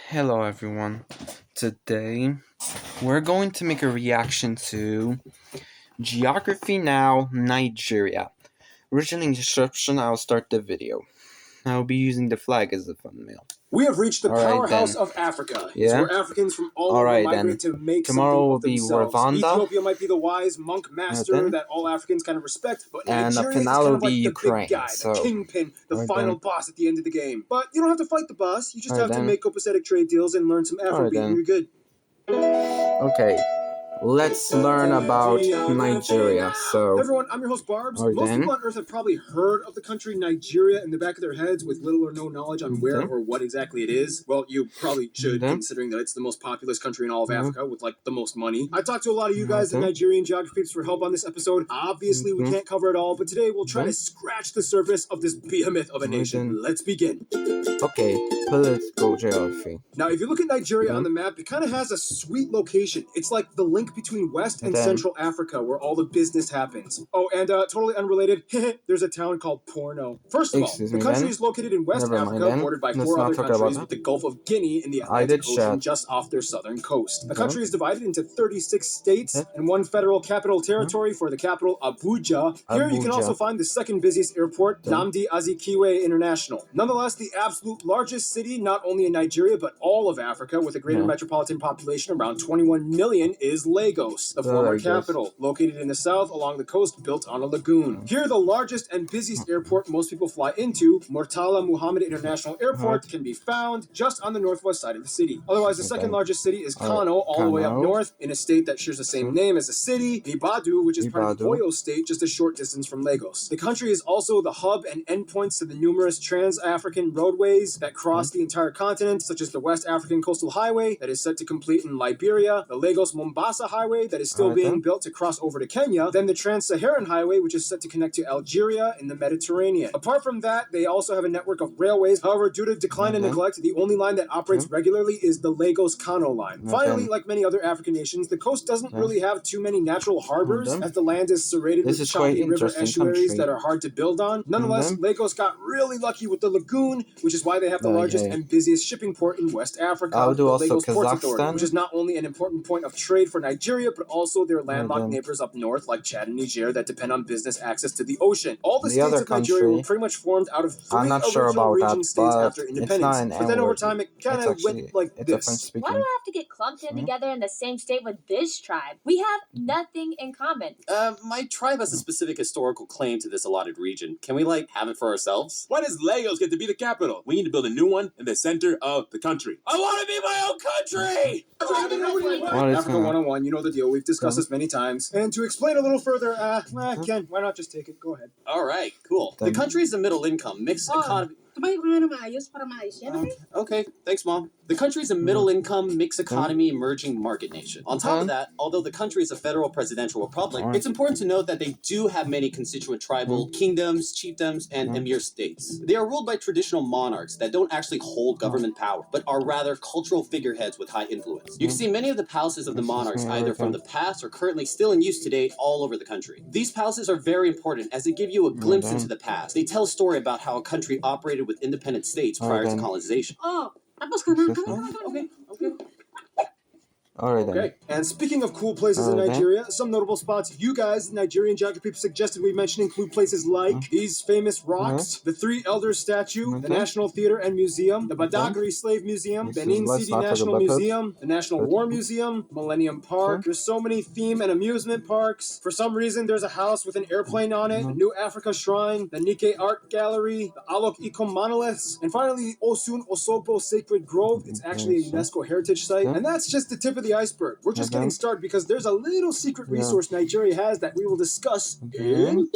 Hello everyone. Today we're going to make a reaction to Geography Now Nigeria. Original instruction, I'll start the video. I'll be using the flag as the thumbnail. We have reached the Alright, powerhouse then. of Africa. It's Yeah? where Africans from all over Alright, migrate then. to make Tomorrow will something be of themselves. Rwanda. Ethiopia might be the wise monk master Then. that all Africans kind of respect, but And the Nigeria is finale kind will of like be the Ukraine. big guy, the kingpin, the Alright, final then. boss at the end of the game. But you don't have to fight the boss. You just Alright, have to then. make copacetic trade deals and learn some Alright, Afrobeat, and then. you're good. Okay. Let's learn about Nigeria. So, Everyone, I'm your host Barbs. Alright, Most then. people on Earth have probably heard of the country Nigeria in the back of their heads with little or no knowledge on where or what exactly it is. Well, you probably should, considering that it's the most populous country in all of Africa with like the most money. I talked to a lot of you guys in Nigerian geography for help on this episode. Obviously, we can't cover it all, but today we'll try to scratch the surface of this behemoth of a nation. Let's begin. Okay, political geography. Now, if you look at Nigeria on the map, it kind of has a sweet location. It's like the link between West and Central Africa where all the business happens. Oh, and totally unrelated, there's a town called Porno. First of all, the country is located in West Africa, bordered by four other countries with the Gulf of Guinea in the Atlantic Ocean just off their southern coast. The country is divided into 36 states and one federal capital territory for the capital, Abuja. Here you can also find the second busiest airport, Nnamdi Azikiwe International. Nonetheless, the absolute largest city, not only in Nigeria, but all of Africa, with a greater metropolitan population around 21 million, is Lagos, the former capital, located in the south along the coast, built on a lagoon. Here, the largest and busiest airport most people fly into, Murtala Muhammad International Airport, can be found just on the northwest side of the city. Otherwise, the second largest city is Kano, all the way up north, in a state that shares the same name as the city, Ibadan, which is part of the Oyo state, just a short distance from Lagos. The country is also the hub and endpoints to the numerous trans-African roadways that cross the entire continent, such as the West African Coastal Highway that is set to complete in Liberia, the Lagos-Mombasa Highway that is still being built to cross over to Kenya, then the Trans-Saharan Highway, which is set to connect to Algeria in the Mediterranean. Apart from that, they also have a network of railways. However, due to decline and neglect, the only line that operates regularly is the Lagos-Kano line. Finally, like many other African nations, the coast doesn't really have too many natural harbors, as the land is serrated with choppy river estuaries that are hard to build on. Nonetheless, Lagos got really lucky with the lagoon, which is why they have the largest and busiest shipping port in West Africa, the Lagos Ports Authority, which is not only an important point of trade for Nigeria, but also their landlocked neighbors up north, like Chad and Niger, that depend on business access to the ocean. All the states of Nigeria were pretty much formed out of three original region states after independence, but then over time it kind of went like this. Why do I have to get clumped in together in the same state with this tribe? We have nothing in common. My tribe has a specific historical claim to this allotted region. Can we, have it for ourselves? Why does Lagos get to be the capital? We need to build a new one in the center of the country. I want to be my own country! Africa 101, you know the deal. We've discussed this many times. And to explain a little further, Ken, why not just take it? Go ahead. All right, cool. The country is a middle income, mixed economy. Okay, thanks, Mom. The country is a middle-income, mixed-economy, emerging market nation. On top of that, although the country is a federal presidential republic, it's important to note that they do have many constituent tribal kingdoms, chiefdoms, and emir states. They are ruled by traditional monarchs that don't actually hold government power, but are rather cultural figureheads with high influence. You can see many of the palaces of the monarchs either from the past or currently still in use today all over the country. These palaces are very important as they give you a glimpse into the past. They tell a story about how a country operated with independent states prior to colonization. Okay. Alright then. Okay, and speaking of cool places in Nigeria, some notable spots you guys, Nigerian geography suggested we mention include places like these famous rocks, the Three Elders statue, the National Theater and Museum, the Badagry Slave Museum, Benin City National Museum, the National War Museum, Millennium Park. There's so many theme and amusement parks. For some reason, there's a house with an airplane on it, the New Africa Shrine, the Nikkei Art Gallery, the Alok Ikom monoliths, and finally, Osun Osogbo Sacred Grove. It's actually a UNESCO heritage site, and that's just the tip of the iceberg. We're just getting started because there's a little secret resource Nigeria has that we will discuss in...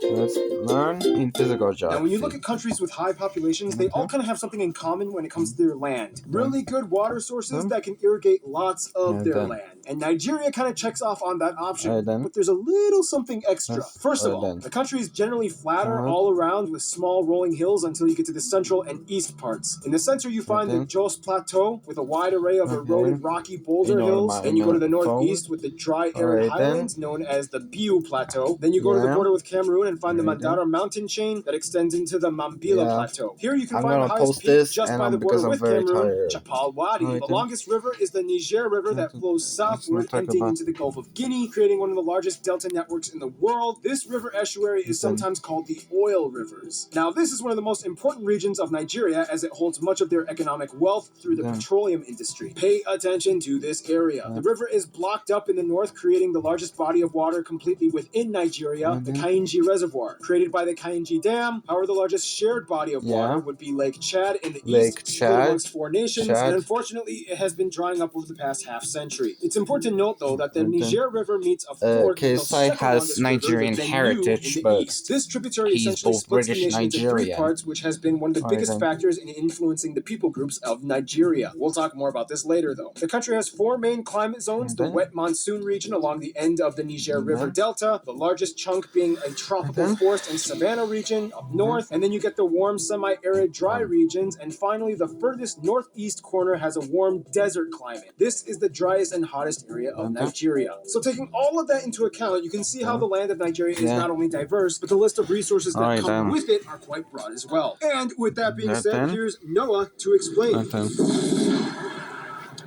Let's learn in physical geography. Now, when you look at countries with high populations, they all kind of have something in common when it comes to their land. Really good water sources that can irrigate lots of their land. And Nigeria kind of checks off on that option, but there's a little something extra. First of all, the country is generally flatter all around with small rolling hills until you get to the central and east parts. In the center, you find the Jos Plateau with a wide array of eroded rocky boulder hills. Then you go to the northeast with the dry arid highlands known as the Biu Plateau. Then you go to the border with Cameroon and can find the Mandara mountain chain that extends into the Mambila Plateau. Here you can I'm find the gonna highest post peak this, just and by the because border I'm with very Cameroon, tired. Chapal Wadi. Alright, The then. longest river is the Niger River that flows southward, talk emptying about- into the Gulf of Guinea, creating one of the largest delta networks in the world. This river estuary is sometimes called the oil rivers. Now, this is one of the most important regions of Nigeria as it holds much of their economic wealth through the petroleum industry. Pay attention to this area. The river is blocked up in the north, creating the largest body of water completely within Nigeria, the Kainji Reservoir, created by the Kainji Dam. However, the largest shared body of water would be Lake Chad in the east, split amongst 4 nations, and unfortunately, it has been drying up over the past half century. It's important to note, though, that the Niger River meets a fork in the KSI second has longest river, Nigerian the Benue, heritage, in the but east. This tributary he's essentially both splits the British nation into 3 Nigerian. parts, which has been one of the biggest factors in influencing the people groups of Nigeria. We'll talk more about this later, though. The country has 4 main climate zones: the wet monsoon region along the end of the Niger River Delta, the largest chunk being a tropical forest and savanna region up north, and then you get the warm semi-arid dry regions, and finally the furthest northeast corner has a warm desert climate. This is the driest and hottest area of Nigeria. So taking all of that into account, you can see how the land of Nigeria is not only diverse, but the list of resources that come with it are quite broad as well. And with that being said, here's Noah to explain.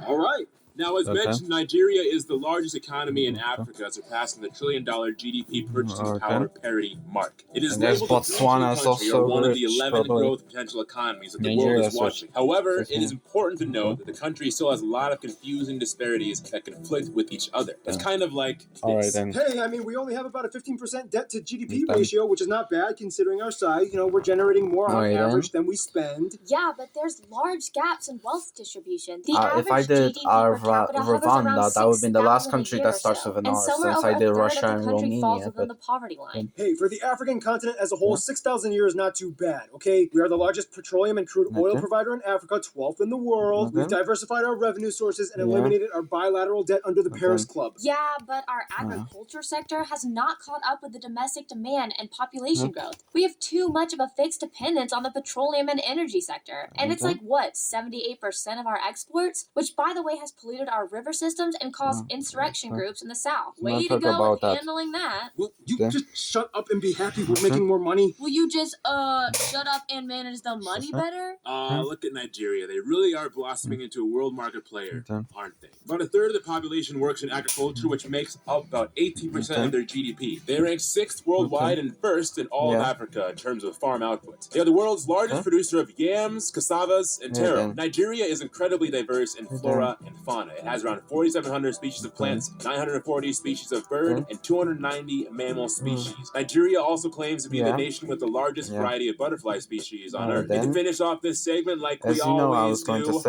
All right. Now, as mentioned, Nigeria is the largest economy in Africa, surpassing the $1 trillion GDP purchasing power parity mark. It is labeled the Botswana is country, also or one of the rich, 11 probably. growth potential economies that the world is watching. However, it is important to note that the country still has a lot of confusing disparities that conflict with each other. That's kind of like this. Hey, I mean, we only have about a 15% debt to GDP ratio, which is not bad considering our size. You know, we're generating more on average than we spend. Yeah, but there's large gaps in wealth distribution. The average if I did GDP per capita hovers around Rwanda, that would be the last 6,000 a country year that or starts so, with an and R, somewhere since over I did a third Russia of and the country falls Romania. within the poverty line. Hey, for the African continent as a whole, 6,000 years is not too bad, okay? We are the largest petroleum and crude oil provider in Africa, 12th in the world. We've diversified our revenue sources and eliminated our bilateral debt under the Paris Club. Yeah, but our agriculture sector has not caught up with the domestic demand and population growth. We have too much of a fixed dependence on the petroleum and energy sector. And it's like, what, 78% of our exports? Which, by the way, has polluted our river systems and caused insurrection groups in the south. Way to go at handling that. Will you just shut up and be happy we're making more money? Will you just, shut up and manage the money better? Look at Nigeria. They really are blossoming into a world market player, aren't they? About a third of the population works in agriculture, which makes up about 18% of their GDP. They rank 6th worldwide and 1st in all of Africa in terms of farm output. They are the world's largest producer of yams, cassavas, and taro. Nigeria is incredibly diverse in flora and fauna. It has around 4,700 species of plants, 940 species of bird, and 290 mammal species. Nigeria also claims to be the nation with the largest variety of butterfly species on Earth. And to finish off this segment, like we always do,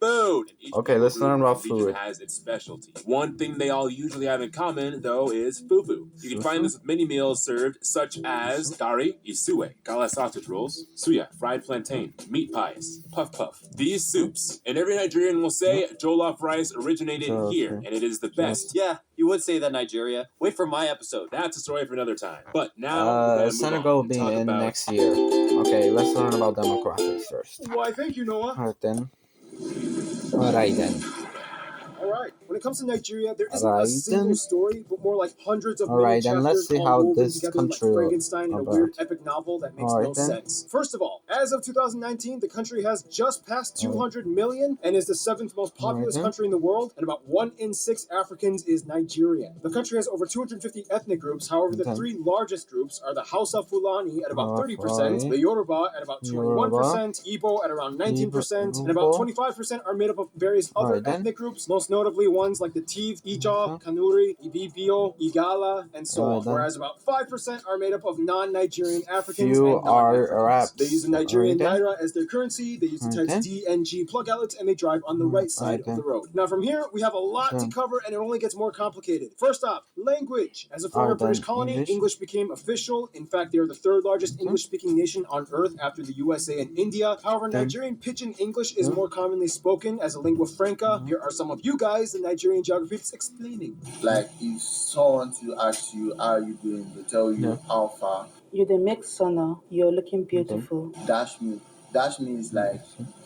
food. And each let's learn about region food. has its specialty. One thing they all usually have in common, though, is fufu. You can find this with many meals served, such as gari, isue, gala sausage rolls, suya, fried plantain, meat pies, puff puff. These soups, and every Nigerian will say jollof rice originated here, and it is the best. Yeah, you would say that, Nigeria. Wait for my episode. That's a story for another time. But now, we're Senegal move on and being talk in about next year. Okay, let's learn about demographics first. Why, thank you, Noah. Alright then. Alright, when it comes to Nigeria, there isn't a single story, but more like hundreds of mini Alright, then let's chapters see all how woven this together like country Frankenstein in a weird epic novel that makes no then. sense. First of all, as of 2019, the country has just passed 200 million and is the 7th most populous country in the world, and about 1 in 6 Africans is Nigerian. The country has over 250 ethnic groups, however, the 3 largest groups are the Hausa Fulani at about 30%, the Yoruba at about 21%, Igbo at around 19%, and about 25% are made up of various other ethnic groups, most notably ones like the Tiv, Ijaw, Kanuri, Ibibio, Igala, and so on, whereas about 5% are made up of non-Nigerian Africans Few and are non-Africans. Arabs. They use the Nigerian Naira as their currency, they use the types D and G plug outlets, and they drive on the right side of the road. Now from here, we have a lot to cover, and it only gets more complicated. First off, language. As a former British colony, English became official. In fact, they are the 3rd largest English-speaking nation on Earth after the USA and India. However, Nigerian Pidgin English is more commonly spoken as a lingua franca. Here are some of you guys, the Nigerian geographies, explaining. Like if someone to ask you how you doing, they tell you how far. You the make sono, you're looking beautiful. Dash me. Dash me is like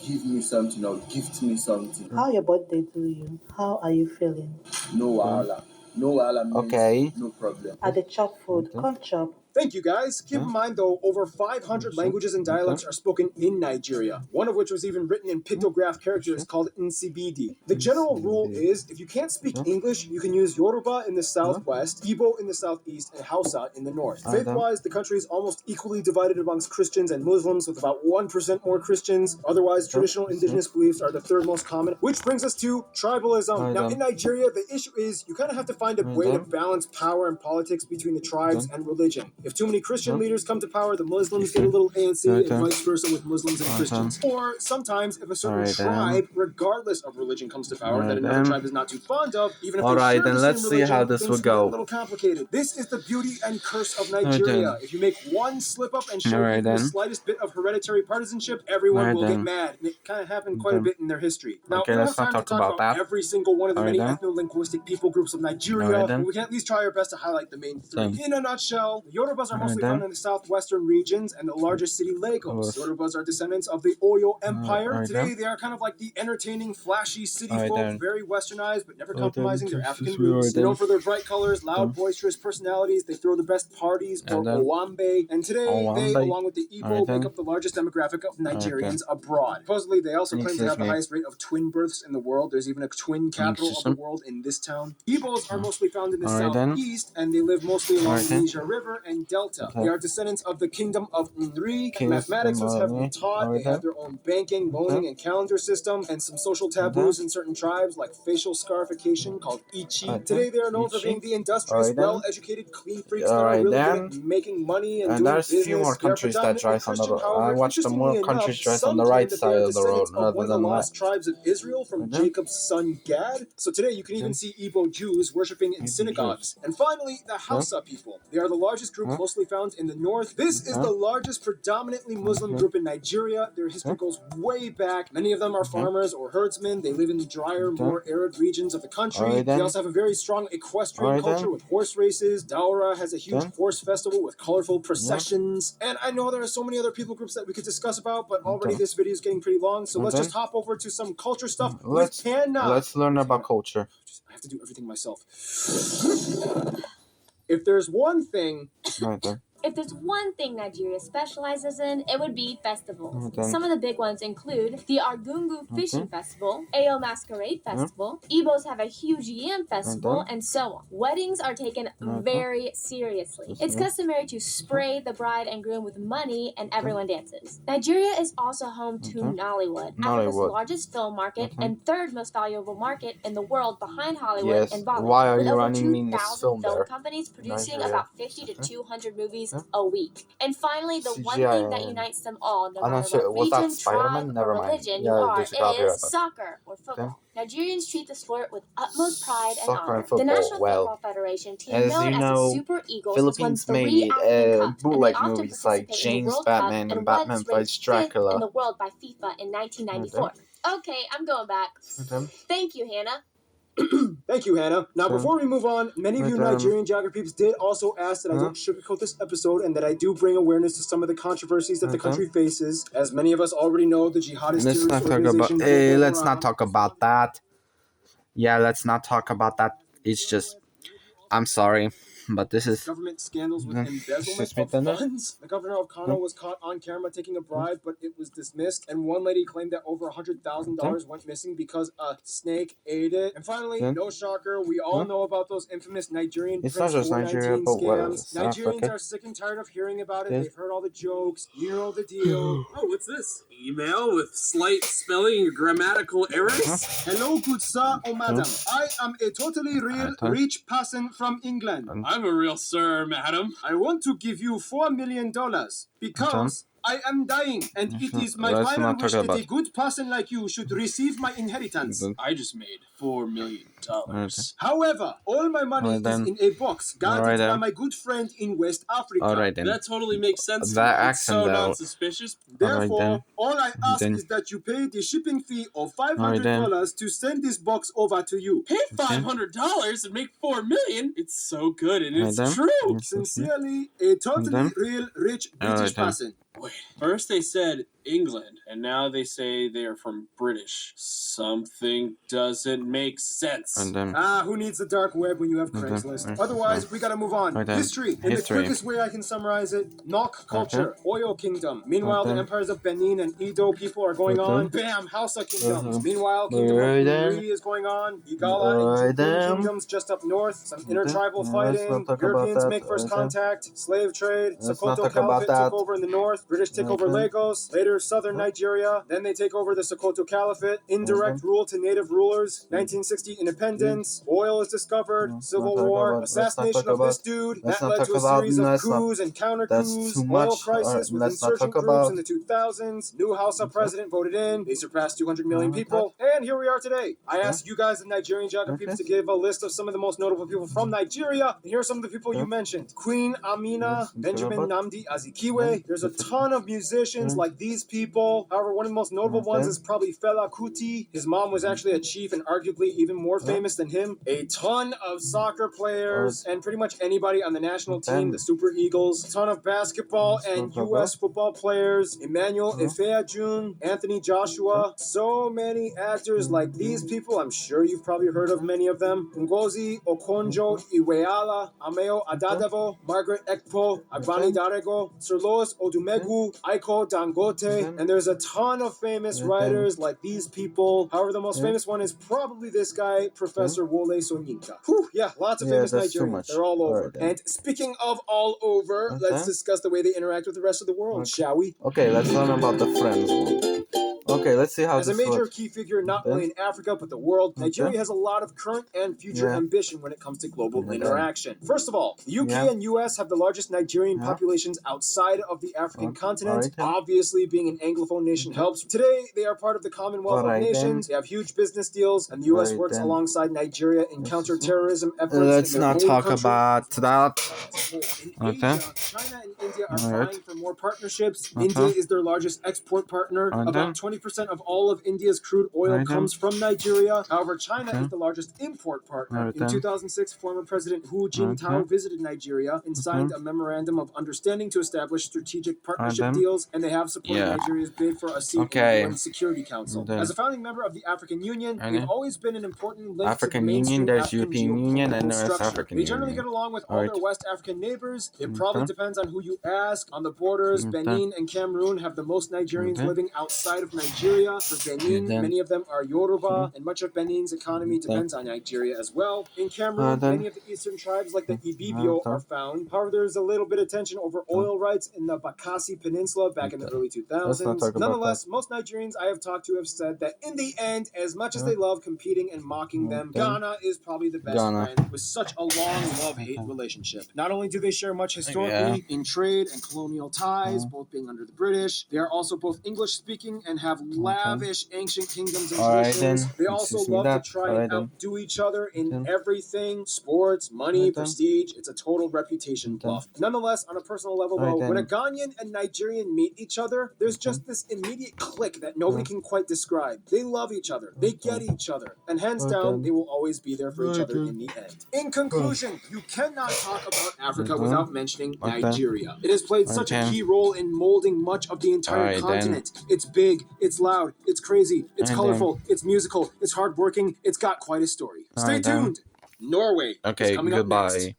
give me something or gift me something. How your birthday do you? How are you feeling? No wahala. No wahala means no problem. At the chop food, come chop. Thank you, guys. Keep in mind, though, over 500 languages and dialects are spoken in Nigeria, one of which was even written in pictograph characters called Nsibidi. The general rule is, if you can't speak English, you can use Yoruba in the southwest, Igbo in the southeast, and Hausa in the north. Faith-wise, the country is almost equally divided amongst Christians and Muslims, with about 1% more Christians. Otherwise, traditional indigenous beliefs are the third most common, which brings us to tribalism. Now, in Nigeria, the issue is you kind of have to find a way to balance power and politics between the tribes and religion. If too many Christian leaders come to power, the Muslims get a little antsy, and vice versa with Muslims and Christians. Or sometimes, if a certain tribe, regardless of religion, comes to power that another tribe is not too fond of, even if they share the let's same see religion, how this things will get go. a little complicated. This is the beauty and curse of Nigeria. If you make one slip up and show even the slightest bit of hereditary partisanship, everyone will get mad. And it kind of happened quite a bit in their history. Now, we don't have time to talk about every single one of the many ethno-linguistic people groups of Nigeria, but we can at least try our best to highlight the main three. In a nutshell, the Yorubas are mostly found in the southwestern regions and the largest city, Lagos. Yorubas are descendants of the Oyo Empire. Today, they are kind of like the entertaining, flashy city folk, very westernized, but never compromising their African roots. Known for their bright colors, loud, boisterous personalities, they throw the best parties, or Owambe. And today, they, along with the Igbo, make up the largest demographic of Nigerians abroad. Supposedly, they also claim to have the highest rate of twin births in the world. There's even a twin capital of the world in this town. Igbos are mostly found in the southeast, and they live mostly along the Niger River and Delta. They are descendants of the kingdom of Nri. Mathematics was heavily taught. They have their own banking, loaning, and calendar system, and some social taboos in certain tribes, like facial scarification called Ichi. Today, they are known for being the industrious, well-educated, clean freaks that are really good at making money and doing business. There's a few more countries that drive on the road. I watched the more countries drive on the right side of the road rather than the lost tribes of Israel from Jacob's son Gad. So today you can even see Igbo Jews worshiping in synagogues. And finally, the Hausa people. They are the largest group mostly found in the north. This is the largest predominantly Muslim group in Nigeria. Their history goes way back. Many of them are farmers or herdsmen. They live in the drier, more arid regions of the country. They also have a very strong equestrian culture with horse races. Daura has a huge horse festival with colorful processions. And I know there are so many other people groups that we could discuss about, but already this video is getting pretty long, so let's just hop over to some culture stuff with Hannah. Let's learn about culture. I have to do everything myself. If there's one thing... If there's one thing Nigeria specializes in, it would be festivals. Some of the big ones include the Argungu Fishing Festival, Ayo Masquerade Festival, Igbos have a huge Yam Festival, and so on. Weddings are taken very seriously. It's customary to spray the bride and groom with money, and everyone dances. Nigeria is also home to Nollywood, Africa's largest film market and third most valuable market in the world behind Hollywood and Bollywood. Why are with you over running me in this 2,000 film there? companies producing about 50 to 200 movies a week. And finally, the one thing that unites them all, no matter what region, tribe, or religion you are, is soccer or football. Nigerians treat the sport with utmost pride and honor. The National Football Federation, team known as the Super Eagles, Philippines made bootleg movies like James Batman and Batman vs Dracula in the world by FIFA in 1994. Okay, I'm going back. Thank you, Hannah. Thank you, Hannah. Now, before we move on, many of you Nigerian geography peeps did also ask that I don't sugarcoat this episode and that I do bring awareness to some of the controversies that the country faces. As many of us already know, the jihadist terrorist organization... let's not talk about that. Yeah, let's not talk about that. It's just... I'm sorry, but this is... Government scandals with embezzlement of funds. The governor of Kano was caught on camera taking a bribe, but it was dismissed. And one lady claimed that over $100,000 went missing because a snake ate it. And finally, no shocker, we all know about those infamous Nigerian Prince 419 scams. Nigerians are sick and tired of hearing about it. They've heard all the jokes. You know the deal. Oh, what's this? Email with slight spelling and grammatical errors? Hello, good sir or madam. I am a totally real rich person from England. I'm a real sir, madam. I want to give you $4 million because I am dying, and it is my final wish that a good person like you should receive my inheritance. I just made $4 million. However, all my money is in a box guarded by my good friend in West Africa. That totally makes sense. That accent, so non-suspicious. Therefore, all I ask is that you pay the shipping fee of $500 to send this box over to you. Pay $500 and make $4 million? It's so good and it's true. Sincerely, a totally real rich British person. Wait, first they said England, and now they say they are from British. Something doesn't make sense. And then Who needs the dark web when you have Craigslist? Otherwise, we gotta move on. History. In the quickest way I can summarize it, Nok culture, Oyo Kingdom. Meanwhile, the empires of Benin and Edo people are going on. Bam! Hausa kingdoms. Meanwhile, Kingdom of Uri is going on. Igala and Jukun kingdoms just up north. Some intertribal fighting. Europeans make first contact. Slave trade. Sokoto Caliphate took over in the north. British take over Lagos. Later, southern Nigeria. Then they take over the Sokoto Caliphate. Indirect rule to native rulers. 1960 independence. Oil is discovered. Civil war. Assassination of this dude. That led to a series of coups and counter coups. Oil crisis with insurgent groups in the 2000s. New Hausa president voted in. They surpassed 200 million people. And here we are today. I asked you guys, the Nigerian geography peeps, to give a list of some of the most notable people from Nigeria. And here are some of the people you mentioned. Queen Amina, Benjamin Nnamdi Azikiwe. There's a ton of musicians like these people. However, one of the most notable ones is probably Fela Kuti. His mom was actually a chief and arguably even more famous than him. A ton of soccer players and pretty much anybody on the national team, the Super Eagles. A ton of basketball and U.S. football players. Emmanuel Ifeajun, Anthony Joshua. So many actors like these people. I'm sure you've probably heard of many of them. Ngozi Okonjo Iweala, Ameo Adadavo, Margaret Ekpo, Agbani Darego, Sir Lois Odumegu, Aiko Dangote, and there's a ton of famous writers like these people. However, the most famous one is probably this guy, Professor Wole Soyinka. Whew, yeah, lots of famous Nigerians. They're all over. And speaking of all over, let's discuss the way they interact with the rest of the world, shall we? Okay, let's learn about the friends one. Okay, let's see how As a major key figure not only in Africa but the world, Nigeria has a lot of current and future ambition when it comes to global interaction. First of all, the UK and US have the largest Nigerian populations outside of the African continent. Obviously, being an Anglophone nation helps. Today, they are part of the Commonwealth of Nations. They have huge business deals, and the US works alongside Nigeria in counterterrorism efforts. Let's not talk about that. In Asia, China and India are vying for more partnerships. India is their largest export partner. About 20% of all of India's crude oil comes from Nigeria. However, China is the largest import partner. In 2006, former President Hu Jintao visited Nigeria and signed a memorandum of understanding to establish strategic partnership deals, and they have supported Nigeria's bid for a seat in the UN Security Council. As a founding member of the African Union, they've always been an important link African to the Union, there's European Union, and there's structure. African They generally Union. get along with all their West African neighbors. It probably depends on who you ask. On the borders, Benin and Cameroon have the most Nigerians living outside of Nigeria. For Benin, many of them are Yoruba, and much of Benin's economy depends on Nigeria as well. In Cameroon, many of the eastern tribes like the Ibibio are found. However, there's a little bit of tension over oil rights in the Bakassi Peninsula back in the early 2000s. Nonetheless, most Nigerians I have talked to have said that in the end, as much as they love competing and mocking them, Ghana is probably the best friend with such a long love-hate relationship. Not only do they share much historically in trade and colonial ties, both being under the British, they are also both English-speaking and have lavish ancient kingdoms and traditions. They also love to try and outdo each other in everything: sports, money, prestige. It's a total reputation bluff. Nonetheless, on a personal level though, when a Ghanaian and Nigerian meet each other, there's just this immediate click that nobody can quite describe. They love each other, they get each other, and hands down, they will always be there for each other in the end. In conclusion, you cannot talk about Africa without mentioning Nigeria. It has played such a key role in molding much of the entire continent. It's big, it's loud, it's crazy, it's colorful, it's musical, it's hardworking, it's got quite a story. Stay tuned! Norway is coming up next.